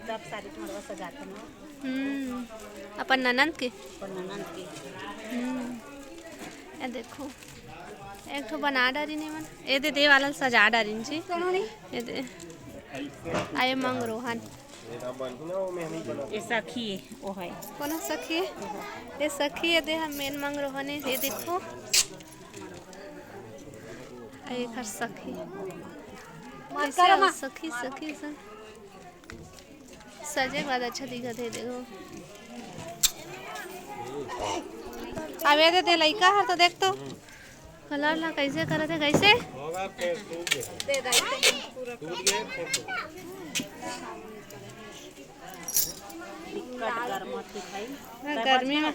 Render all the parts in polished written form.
सब सारी मरवा सजाते हैं। अपन ननद के ये देखो एक तो बना डारी नहीं मन ये दे वाला सजा डारी जी ये दे आए मंग रोहन ये सखी वो है कौन सखी ये सखी ये दे हम मेन मंग रोहन ये देखो एक हर सखी सखी सखी सजे बाद अच्छा दिखा थे देखो अब ये दे लइका है तो देख तो कलर ला कैसे करते है कैसे गर्मी में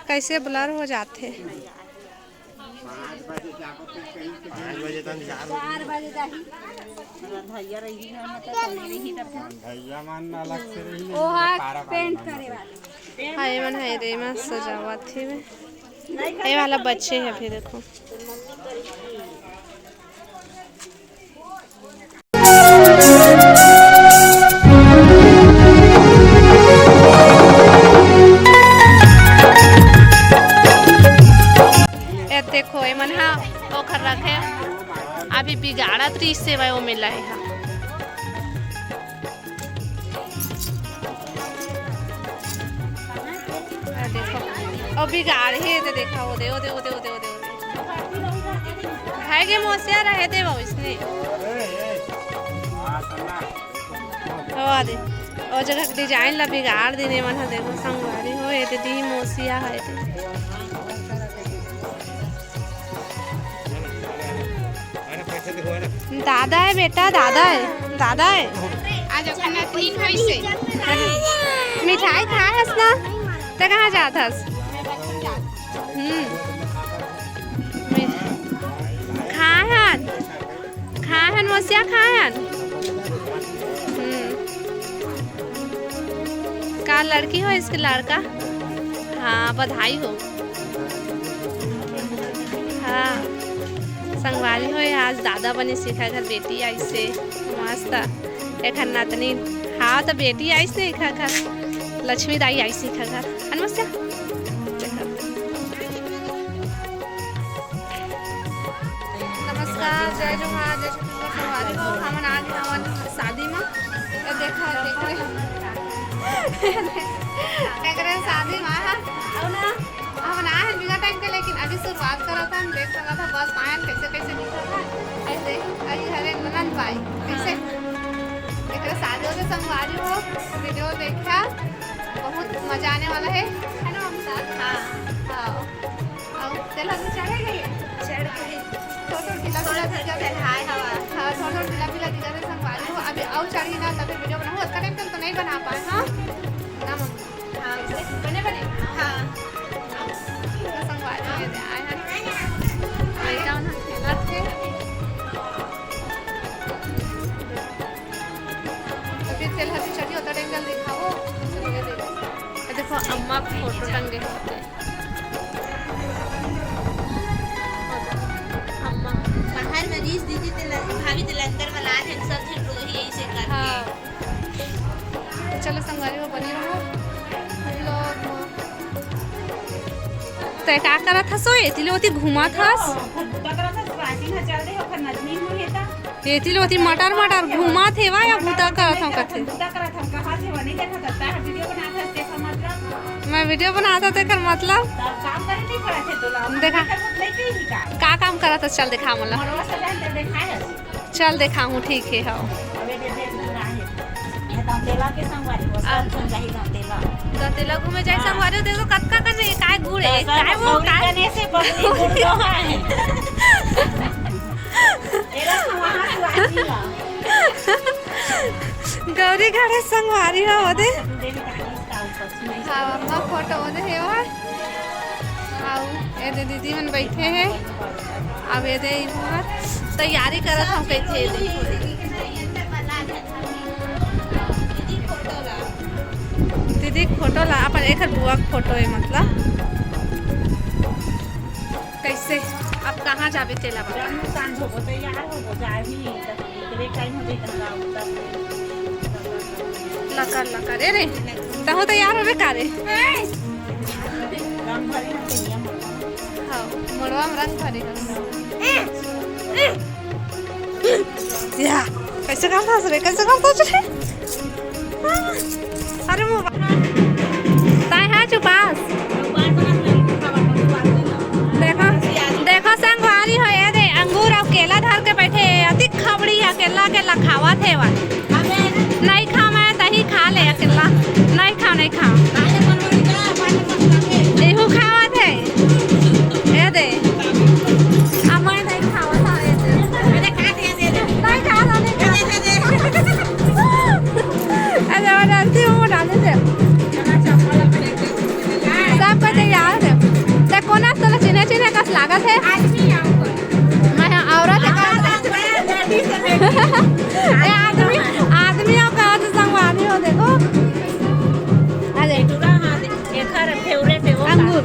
कैसे ब्लर हो जाते सजावट थी ये वाला बच्चे है फिर देखो देखो ये मन हाँ ओखर रखे अभी बिगाड़ा 30 से वो मिला है देखो और बिगाड़ ही दे देखा वो दे है के मोसिया रहे दे वो इसने दे और जगह डिजाइन ला बिगाड़ देने मन देखो संगवारी हो ये दी मोसिया है दादा है बेटा दादा है आज मिठाई खास ना तो कहाँ जाथस खाहन मोसिया खाहन का लड़की हो इसके लड़का हाँ बधाई हो हाँ संगवारी हो आज दादा बने सीखा घर बेटी आई से मस्त एक नातनी हाँ तो बेटी आई से सीखा घर लक्ष्मी दाई आई सीखा घर नमस्ते नमस्कार जय जोहार जय संगवारी हो हमन आज हमन शादी में देखा एकरे शादी में हम आए बिना टाइम के लेकिन अभी शुरुआत करा था हम देख सका था बस आए कैसे कैसे निकल रहा ऐसे अभी हरे ननद भाई कैसे एकरे शादी हो संगवारी हो वीडियो देखा बहुत मजा आने वाला है ना हम साथ हाँ और चला तो चढ़ेगा चढ़ के थोड़ा ढीला दिखा दे संगवारी हो अभी और चढ़ी ना तभी वीडियो बना हो उतना टाइम तो नहीं बना पाए हाँ ना हाँ बने हाँ संगवारी आए हैं तेल हल्दी चढ़ी होता टाइम जल्दी खाओ देखो अम्मा फोटो टंगे होते अम्मा बाहर मरीज दीदी भाभी अंदर वाला है सब ठीक रही ऐसे करके हाँ चलो संगवारी वो बनी रहो तो का करा था सोए तिलोती घुमा था ये तिलोती मटर घुमा थे वा या भूता करा था कथे मैं वीडियो बनाता थे कर मतलब देखा का काम करा था चल दिखा मतलब चल दिखा हूँ ठीक है हाँ तेला घूमे जाए संगवारी देखो कतका कने काय गुड़े काय वो काय से गौरी घरे संगवारी हो दे हाँ अम्मा फोटो दे हे और आओ ए दे दीदी मन बैठे हैं अब ये दे तैयारी करत हम कैसे दीदी फोटो ला अपन एक बुआ फोटो है मतलब कैसे अब कहाँ जाबे तेला बता जब सांझ हो तैयार हो जाए भी एकरे टाइम हो जाई तंगा उतर लकर लकर रे तहु तैयार होबे का रे रंग भरी ना नियम हां मोड़वा में रंग भरे या कैसे करता रे कैसे करता रे अरे मोबाइल ताई है चुपास देखो देखो संगवारी हो ये दे अंगूर और केला धर के बैठे अति खबड़ी है केला के लखावा थे वा नहीं खा मैं तही खा ले अकेला नहीं खा एहू खावा थे ये दे अब मैं नहीं खावा था ये दे नहीं खा अरे डालती हूँ डालने से सब को तैयार है ते कोना तो चिने चिने कस लागत है मैं औरत है आदमी का तो संगवारी हो देखो अरे पूरा हाथ एखर फेवरे पे वो अंगूर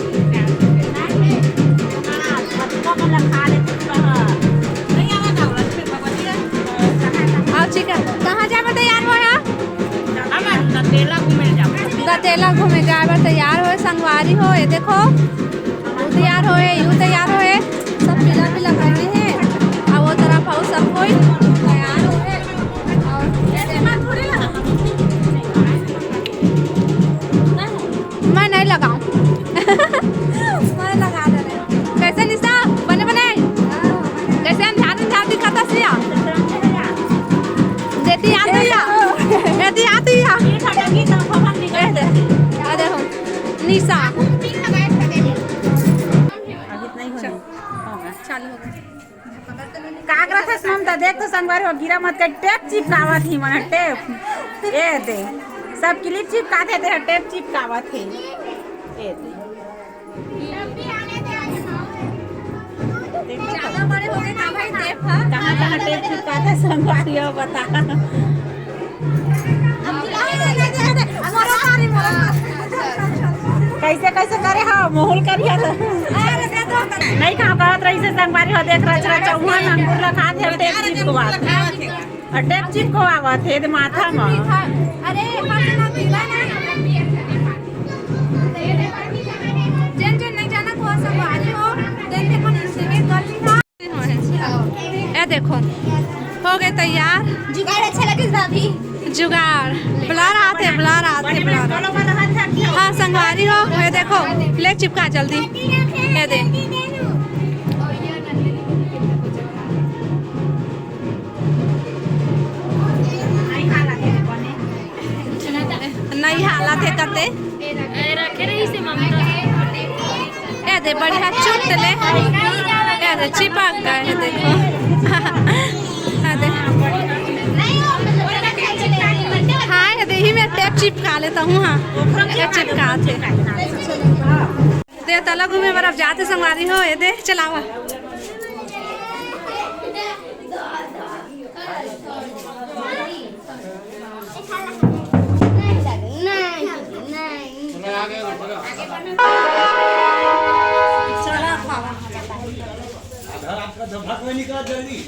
और चिकन कहाँ जाए तैयार हो यहाँ गतेला घूमे जाए तैयार हो संगवारी हो ये देखो वो तैयार हो यू तैयार हो सब पीला पीला करने हैं और वो तरफ हो सब कोई तैयार हो मैं नहीं लगाऊं मैं लगा दे रहे कैसे निशा बने बने कैसे ध्यान दिखाता सिया देती आती या देखो निशा कागरा थे ममता देख तो संगवारी हो गिरा मत कर टेप चिपकावा थी मन टेप ए दे सब क्लिप चिपकाते थे टेप चिपकावा थे ए दे ज्यादा बड़े हो गए का भाई टेप है कहां टेप चिपकाते संगवारी हो बता कैसे कैसे करे हाँ मोहल करिया तो नहीं कहाँ कहत रही से संगवारी हो देख रहा चौहा अंगूर लखा थे टेप चिपकवा और टेप चिपकवा थे माथा में अरे जन जन नहीं जाना को संगवारी हो देख देखो नीचे में गली है देखो हो गए तैयार जुगाड़ अच्छा लगे भाभी जुगाड़ ब्लर आते ब्लर हाँ संगवारी हो ये देखो प्लेट चिपका जल्दी ये दे नहीं हालत है करते ये दे बढ़िया चुट ले ये दे चिपक गए है देखो हाँ यही मैं टेप चिपका लेता हूँ हाँ चिपका थे दे तला घूमे बर्फ जाते संगवारी हो ये दे चलावा जल्दी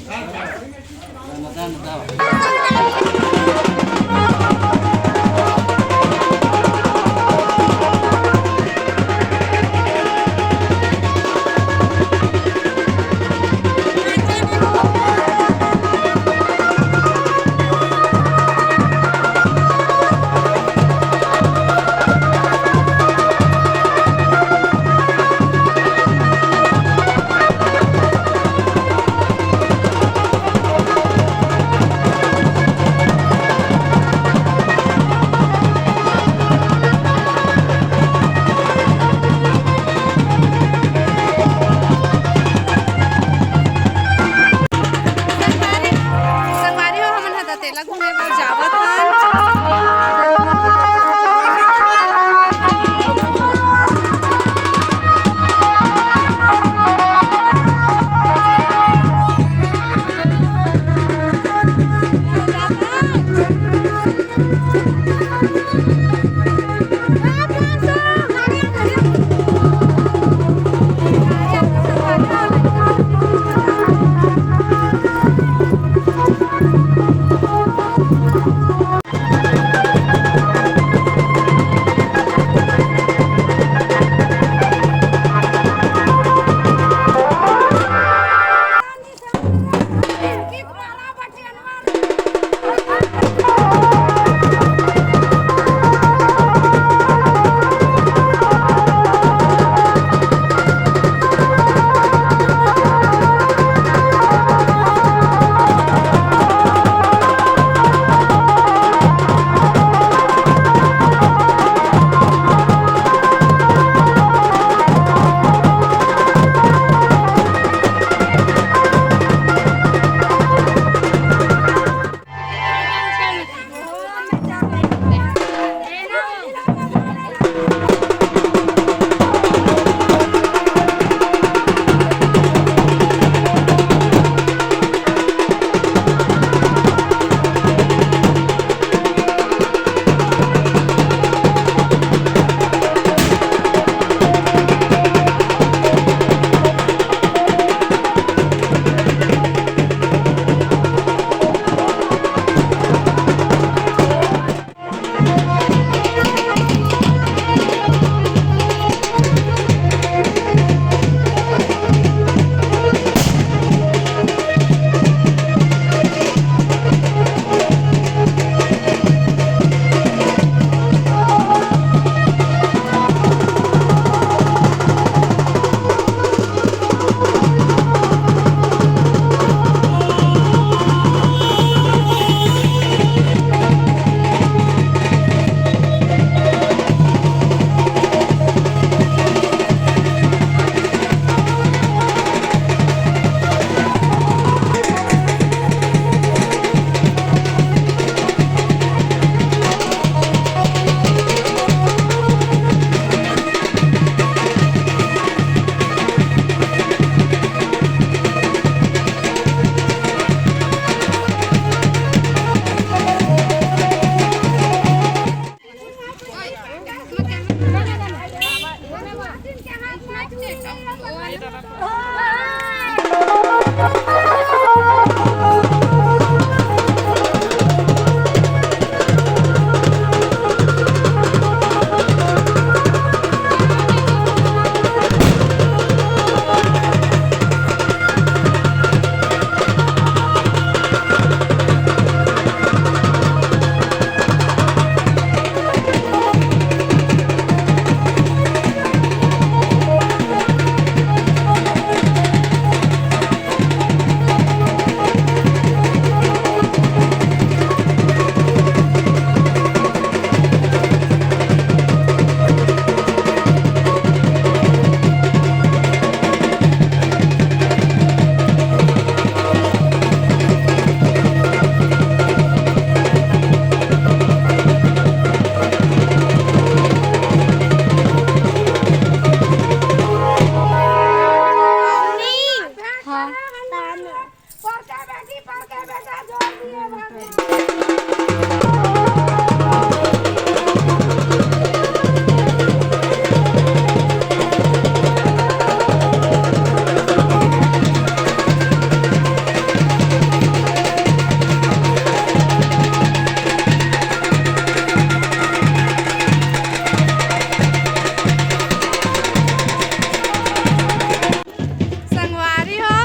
संगवारी हो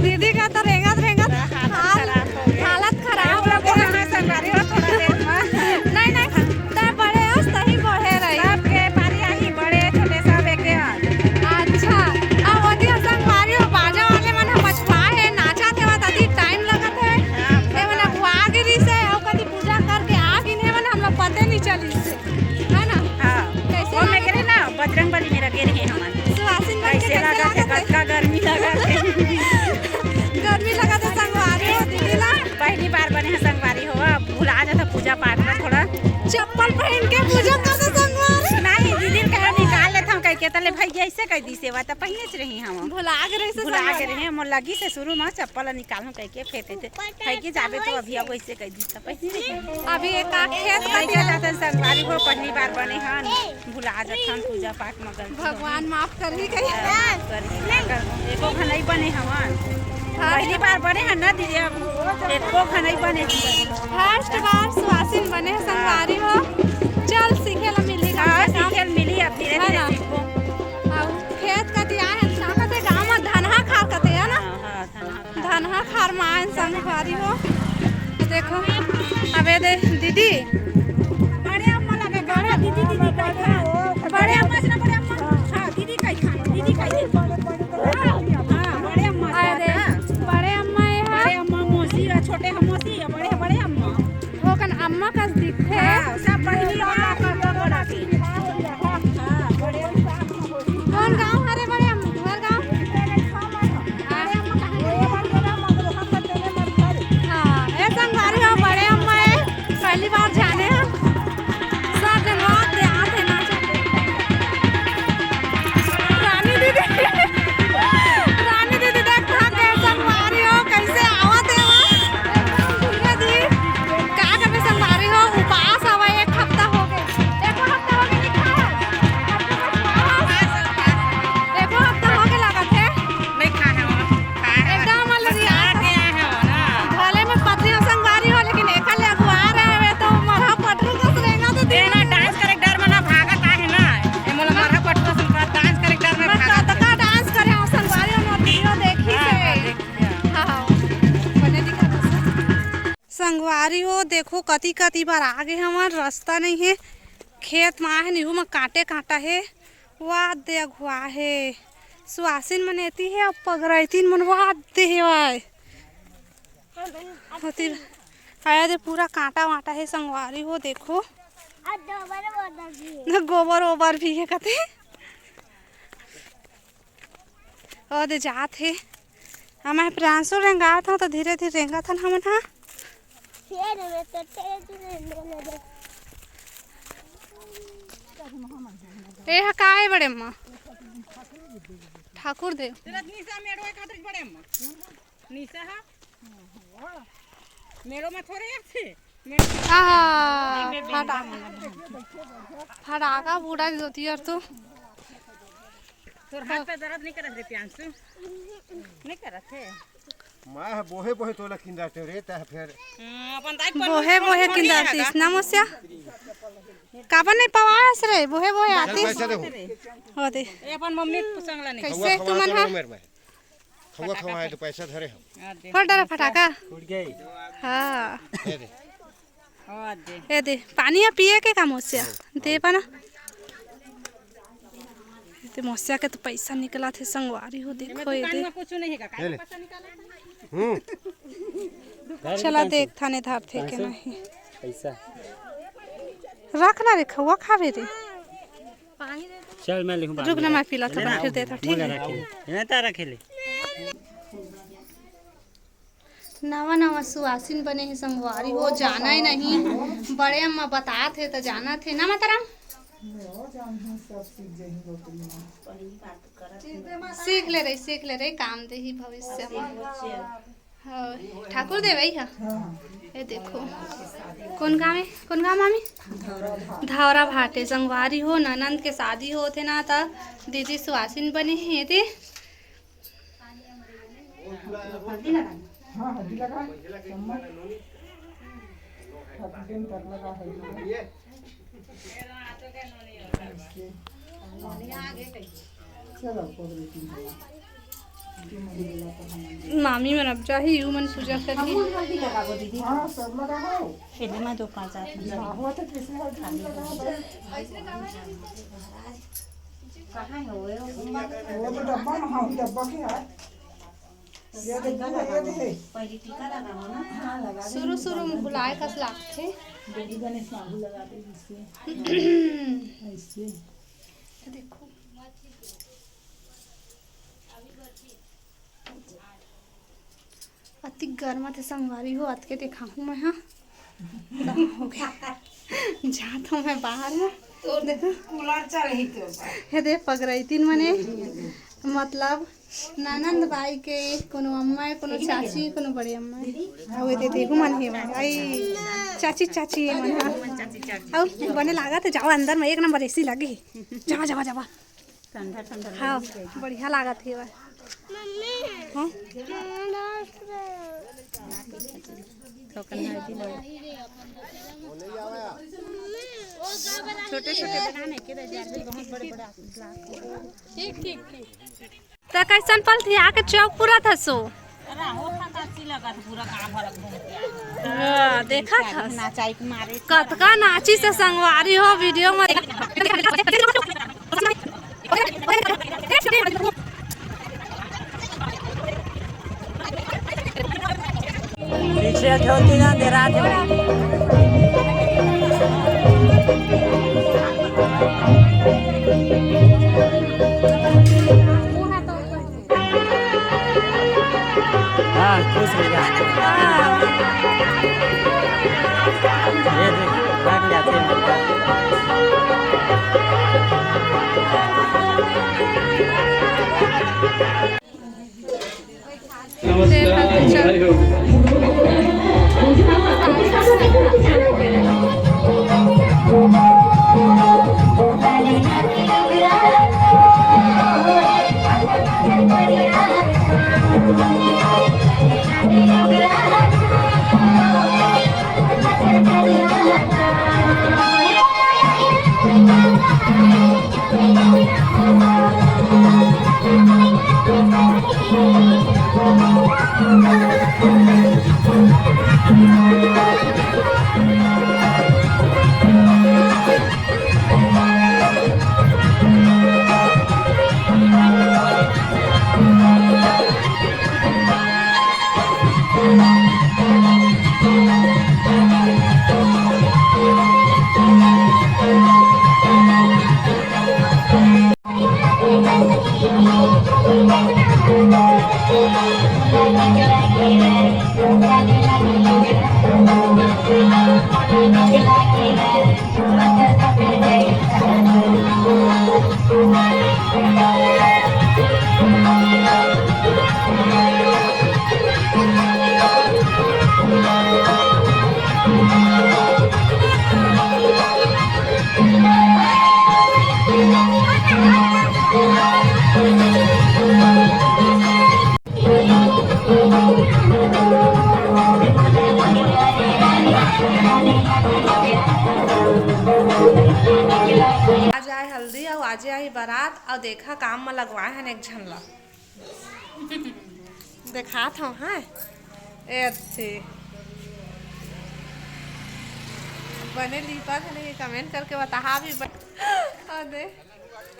दीदी का तो रेंगत रेंगत हालत खराब हो गई। संगवारी हो थोड़ा देर में नहीं नहीं तय बड़े हो सही बढ़े रही सबके पारिया ही बड़े छोटे सब एक अच्छा अब ओदी संगवारी हो बाजा वाले मन मछुआ है नाचा थे वत अधिक टाइम लगत है ए मन बुआ गिरी से और कदी पूजा करके आ गिने मन हम लोग पते नहीं चली से है ना। हां कैसे वो में गिरे ना बजरंगबली मेरा गिर है हमन सुहासिन बन के कैसे लगा थे कटका गर्मी लगा थे गर्मी लगा तो संगवारी हो दीदी ला पहली बार बने हैं संगवारी हो भुला जाता पूजा पाठ में थोड़ा चप्पल पहन के पूजा कर तो संगवारी नहीं दीदी कह निकाल लेता हम कह के तले भैया ऐसे कह दी सेवा तो पहले से रही हम भुला गए से भुला के रहे मोर लगी से शुरू में चप्पल निकाल कह के फेंकते थे कह के जाबे तो अभी अब ऐसे कह दी सब पहले अभी एक खेत कह के जाता संगवारी हो पहली बार बने हन भुला जाता पूजा पाठ में गलती भगवान माफ कर ही गई एको घनई बने हवन पहली बार बने हैं ना दीदी अब एको घनई बने फर्स्ट बार सुहासिन बने हैं संगवारी हो चल सीखे ला मिली हाँ सीखे मिली अब धीरे धीरे सीखो अब खेत का दिया है कहते गांव में धनहा खार कहते है ना हाँ धनहा खार मां संगवारी हो देखो अबे दे दीदी बड़े अम्मा लगे बड़े दीदी दीदी कह बड़े अम्मा से ना बड़े अम्मा हाँ दीदी कह दीदी कह हाँ बड़े अम्मा अरे बड़े अम्मा है बड़े अम्मा मौसी छोटे हम मौसी बड़े बड़े अम्मा वो कन अम्मा का दिखे हाँ सब बड़ी अम्मा का बड़ा की हाँ बड़े कौन गांव हरे बड़े अम्मा घर गांव हाँ ये संगवारी हो बड़े अम्मा है पहली बार जाने हैं सब जन रात दे आते ना रानी दीदी देख कहाँ के संगवारी हो कैसे आवत है वहाँ जी का कभी संगवारी हो उपास आवा एक हफ्ता हो गए एको हफ्ता हो गए लिखा है एको हफ्ता हो गए लागत है नहीं खाना एकदम मलरिया भले में पत्नी संगवारी हो लेकिन एका ले अगुआ रहे हुए तो मरहा पटरू कस रहेगा तो देना डांस करे डर में ना भागत आहे ना ए मोला मारा पटको संगवार डांस करे डर में भागत तका डांस करे और संगवारी और वीडियो देखी से हां बने दिखा संगवारी हो देखो कति कति बार आगे हमार रास्ता नहीं है खेत में है निहू में कांटे कांटा है वाह दे अगुआ है सुहासिन मनेती है अब पगरैतीन मन वाह दे है होती आया दे पूरा कांटा वाटा है संगवारी हो देखो गोबर ओबर भी है कहते और दे जात है हमें प्रांसो रेंगा था तो धीरे धीरे रेंगा था हम ना ए का है बड़े अम्मा ठाकुर देव तेरा निशा मेड़ो खातिर बड़े अम्मा निशा है मेड़ो में थोड़े थे फटाका पूरा जोती और तो तोर हाथ पे दर्द नहीं करत रे प्यांसु नहीं करत है मैं बोहे बोहे तोला किंदा ते रे ता फिर अपन दाई बोहे बोहे किंदातीस नमस्या काबर नहीं पवास रे बोहे बोहे आतीस पैसा दे हो दे ए अपन मम्मी संगला नहीं कैसे तुमन हा खवा खवाए तो पैसा धरे हम फट डरा फटाका उड़ गई हां दे दे ए दे पानी पिए के का मोस्या दे पाना ते मोस्या के तो पैसा निकला थे संगवारी हो देखो ये दे कुछ नहीं है का पैसा निकाले चला देख थाने धार थे के नहीं पैसा रखना रे खवा खावे रे चल मैं लिखूं रुक ना मैं पीला था फिर दे था ठीक है मैं तारा खेले नवा नवा सुवासिन बने हैं संगवारी हो जाना ही नहीं बड़े अम्मा बता थे तो जाना थे ना माताराम सीख ले रही काम दे ही भविष्य में हाँ, ठाकुर दे भाई हाँ ये देखो कौन गाँव मामी धावरा भाटे संगवारी हो ननंद के शादी होते ना था दीदी सुहासिन बने हैं ये मामी मन अब जा ही यू मन पूजा करके खेले में दो पांच आदमी कहां है वो डब्बा में हां डब्बा के है ये टीका लगाओ ना हां लगा शुरू में बुलाए कस लाख थे बेटी गणेश बाबू लगा दे इससे देखो अति गर्म थे संगवारी हो अत के दिखाऊं मैं हाँ हो गया जा तो मैं बाहर में तो देखो कूलर चल ही तो हे दे पगरई तीन मने मतलब ननंद भाई के कोनो अम्मा कोनो चाची कोनो बड़ी अम्मा और ये देखो मन है आई चाची है मन हां और बने लगा तो जाओ अंदर में एक नंबर एसी लगी जावा ठंडा हाँ बढ़िया लागत है वह हाँ छोटे बनाने के बहुत बड़े ठीक तो कैसन पल थी आके चौक पूरा था सो पूरा काम देखा था नाचाई मारे कतका नाची से संगवारी हो वीडियो में पीछे होती ना दे रात हाँ खुश हो जा ये देख भाग जाते हैं हल्दी और आजे आई बारात और देखा काम में लगवाए हैं एक झन ला देखा था हाँ ऐसे बने लीपा था नहीं कमेंट करके बता भी दे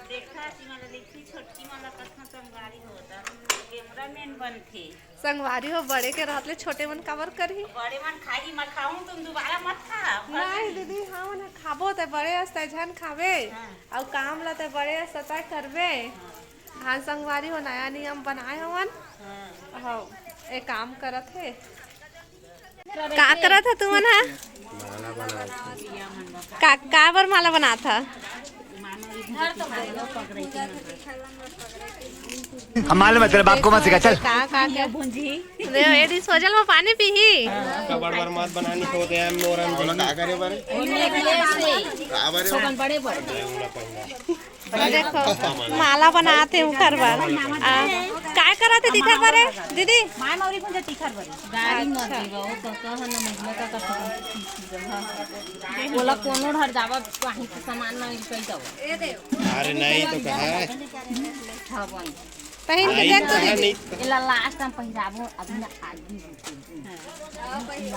देखा मला देखी छोटकी मला कथा संगवारी होता कैमरामैन बनथे संगवारी हो बड़े के रहतले छोटे मन कवर करही बड़े मन खाई मत खाऊं तुम दोबारा मत खा नहीं दीदी हाँ मन खाबो ते बड़े अस्ते झन खावे और काम ला ते बड़े अस्ते करबे हाँ संगवारी हो नया नियम बनाए हवन हाँ एक काम करत है का करत है तुमन है का बर माला बना था हम मालूम है तेरे बाप को मत सिखा चल का भुंजी ये डिस्पोजल में पानी पीही कबड़ बर मत बनानी तो दे हम नोरम का करे बारे छोकन बड़े बड़े देखो माला बनाते हैं उखर बर काय करते दिखर बारे दीदी माय मौरी को तीखर बड़ी गाड़ी मत दीवा ओ कह न महिला का बोला कोनो हर जावा पानी के सामान ना कई दो ए दे अरे नहीं तो कहा ठबन पहन के देख तो दीदी इला लास्ट हम पहिराबो अभी ना आगी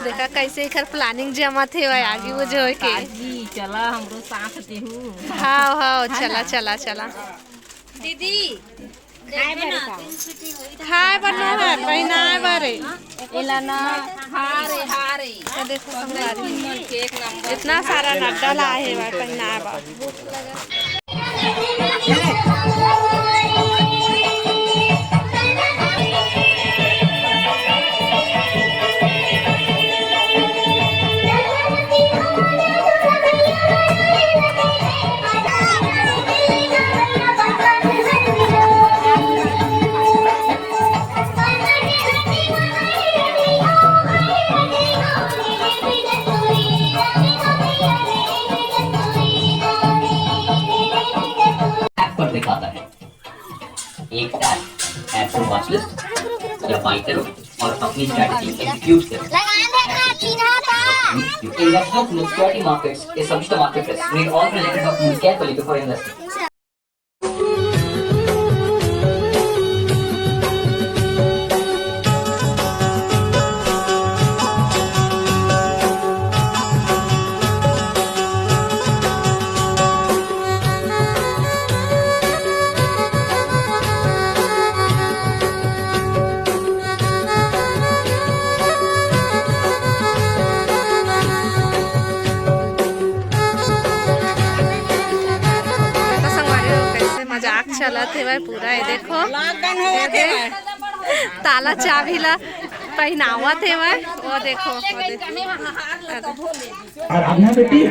देखा कैसे इखर प्लानिंग जमा थे आगे वो जो के आगी चला हमरो साथ देहू हाँ हाँ चला चला चला दीदी खाए बनो है पहना बरे इला ना हारे हारे तो देखो संगवारी केक नंबर इतना सारा नड्डा ला है बा पहना बा पर दिखाता है एक टैग ऐप को वॉच लिस्ट या बाई करो और अपनी स्ट्रेटजी एग्जीक्यूट करो Investment in security markets is subject to market risk. Read all related documents carefully before investing. मजाक चलत है भाई पूरा है देखो ताला चाबी ला पहनावत है भाई वो देखो आराधना बेटी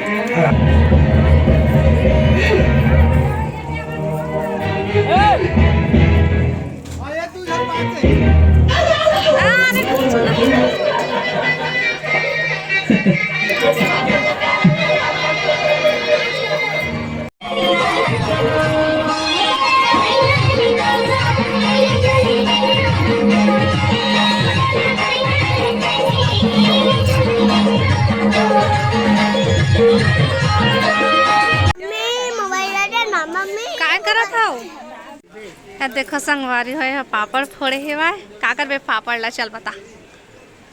काय करत हो देखो संगवारी है पापड़ फोड़े है भाई का करबे पापड़ ला चल बता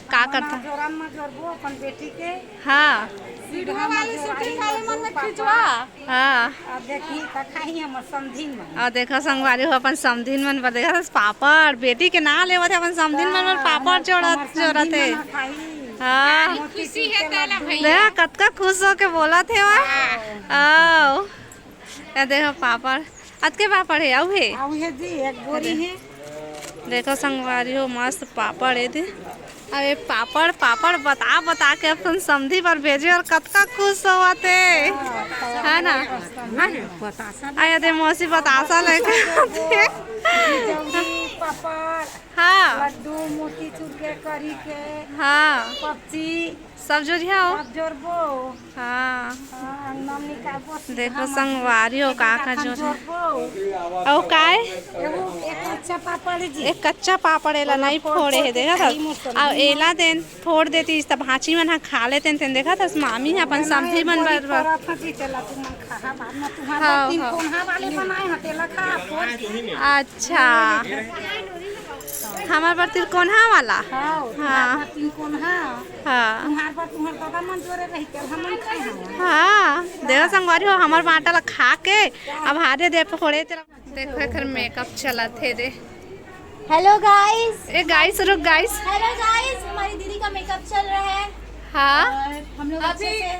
का करता अपन बेटी के हाँ हाँ देखी खाई हमर समधिन में और देखो संगवारी हो अपन समधिन मन पर देखा पापड़ बेटी के ना लेवत है अपन समधिन मन पर पापड़ जोड़त है हाँ खुशी है तेला देखा कतका खुश हो के बोला थे आओ देखो पापड़ अत के पापड़ है आउ है जी एक बोरी है देखो संगवारी हो मस्त पापड़ है दी अरे पापड़ पापड़ बता बता के अपन समधी पर भेजे और कतका खुश हुआ थे है ना आया दे मौसी बतासा लेके पापड़ हाँ लड्डू मोतीचूर के करी के हाँ पपची सब जोड़िया हो सब जोड़बो हाँ नमनी का बस देखो संगवारी हो का जोड़ जोड़बो और काय एक अच्छा पापड़ जी एक कच्चा पापड़ एला नहीं फोड़े है देखा था और एला देन फोड़ देती तब भाची मन खा लेते देखा था मामी अपन समधी मन बर फटी चला तुम खा हाँ, तीन हाँ। कोन्हा वाले बनाए हैं तेला खा अच्छा हमार पर तिरकोना वाला हाँ तीन कोन्हा हाँ तुम्हार पर तुम्हार दादा मन जोरे रही के हमन खाए हैं हाँ देखो संगवारी हो हमार बाटा ला खा के अब हारे दे पकोड़े देखो एकर मेकअप चला थे दे हेलो गाइस। ए गाइस रुक गाइस हेलो गाइस, हमारी दीदी का मेकअप चल रहा है हाँ और हम लोग अच्छे से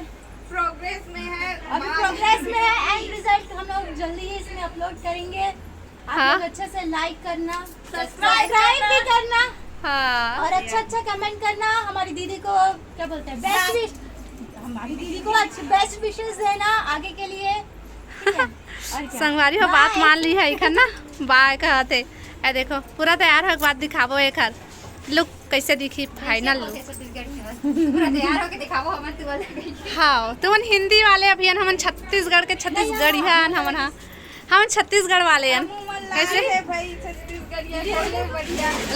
प्रोग्रेस में है अभी प्रोग्रेस में है। एंड रिजल्ट हम लोग जल्दी ही इसमें अपलोड करेंगे। आप हाँ। लोग अच्छे से लाइक करना, सब्सक्राइब भी करना हाँ और अच्छा कमेंट करना। हमारी दीदी को क्या बोलते हैं, बेस्ट विश, हमारी दीदी को बेस्ट विशेस देना आगे के लिए। ठीक है? और क्या? संगवारी हो बात Bye. मान ली है इखन ना बाय कहते ए देखो पूरा तैयार हो बात दिखाबो एकर लुक कैसे दिखी फाइनल लुक पूरा तैयार होके दिखाओ हमारे तुम। हाँ तुमन हिंदी वाले अभियान हमन छत्तीसगढ़ के छत्तीसगढ़ियन हमन हाँ हम छत्तीसगढ़ वाले हैं कैसे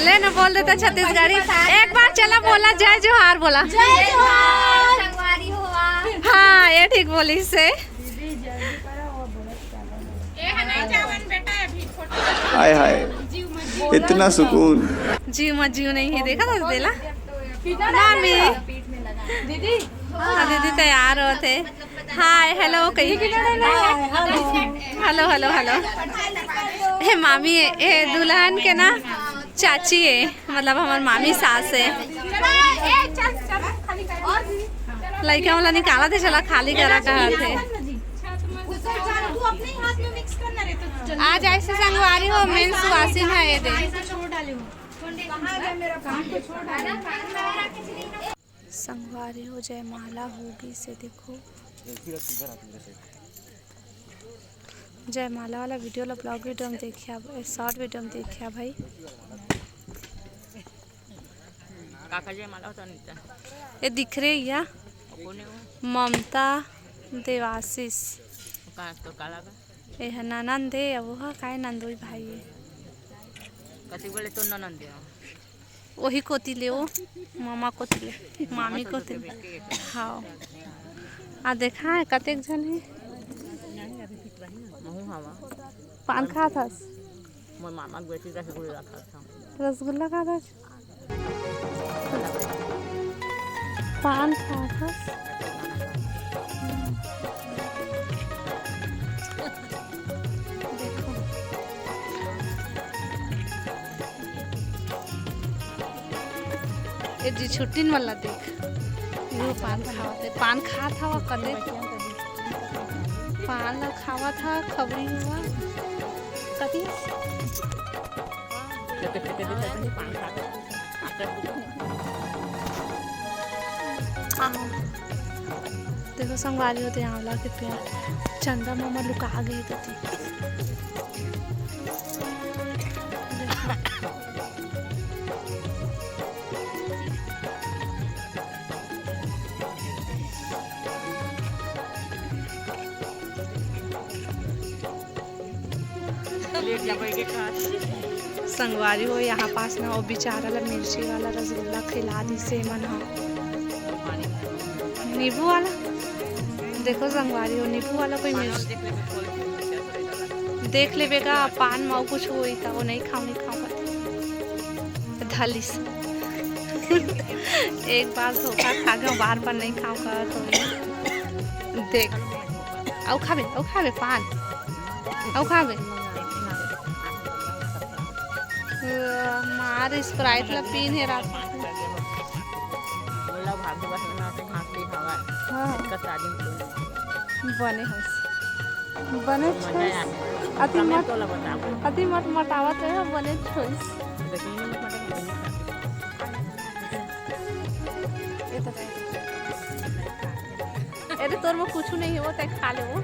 ले ना बोल देता छत्तीसगढ़ी एक बार चला बोला जय जोहार बोला जय जोहार। संगवारी हुआ। हाँ ये ठीक बोली से हाय हाय इतना सुकून। जीव मत जीव नहीं है देखा था देला मामी दीदी हाँ दीदी तैयार होते हाय हेलो कही हेलो हेलो हेलो हे मामी ए दुल्हन के ना चाची है मतलब हमार मामी सास है लड़का वाला निकाला थे चला खाली करा कहा थे तू अपने हाथ में मिक्स करना रे तो आज ऐसे संगवारी हो मेन सुवासिन है ये दे छोड़ डाले हो। कहाँ गया मेरा काम को छोड़ डाले। संगवारी हो जाए माला होगी से देखो जयमाला वाला वीडियो ला ब्लॉग वीडियो में देखिया शॉर्ट वीडियो में देखिया भाई ये दिख रही या ममता देवाशीष ए ननंद है अब वो काय नंदोई भाई है कथी बोले तो ननंद दे वही कोती ले वो मामा कोती ले मामी कोती ले हाँ आ देखा है कतेक जन है महू हवा पान खा था मोर मामा के बेटी रसगुल्ला खाता था रसगुल्ला खा था पान खा था देखो ये जी छुट्टी वाला देख यो पान खाते पान खा था वो कले पान ला खावा था खबरी हुआ कभी पेटे पेटे दे पान खाता देखो संगवारी होते आंवला के पेड़ चंदा मामा लुका गए थे संगवारी हो यहाँ पास ना वो बेचारा ला मिर्ची वाला रसगुल्ला खिला दी से मन नींबू वाला देखो संगवारी हो नींबू वाला कोई मिर्ची देख लेगा पान माओ कुछ हुई था वो नहीं खाऊंगी धलिस एक बार धोखा खा गए बार बार नहीं खाऊंगा तो देख आओ खावे पान आओ खावे मार स्प्राइट ला पीन है रात बोला भाग बस ना से खांसी हवा हाँ का शादी में बने बने अति मत मटावत है बने छोइस अरे तोर में कुछ नहीं है वो तक खा ले वो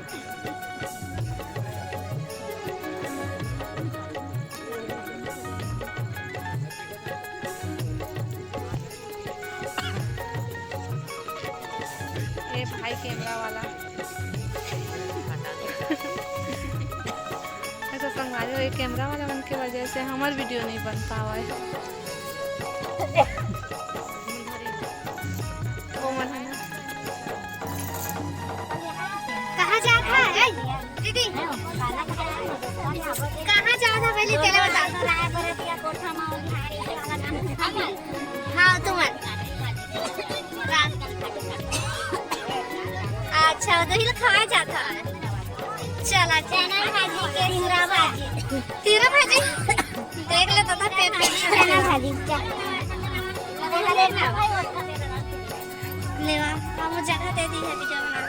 ये भाई कैमरा वाला ऐसा संगवारी हो कैमरा वाला बन के वजह से हमार वीडियो नहीं बन पावा है वो मन है ना कहाँ जाता है? दीदी कहाँ जाना था पहले चले बता हाँ तुम अच्छा उधर ही खाया जाता है चला चना भाजी के तीरा भाजी देख लेता था पेट में चना भाजी क्या ले हम जगह दे दी है वीडियो बना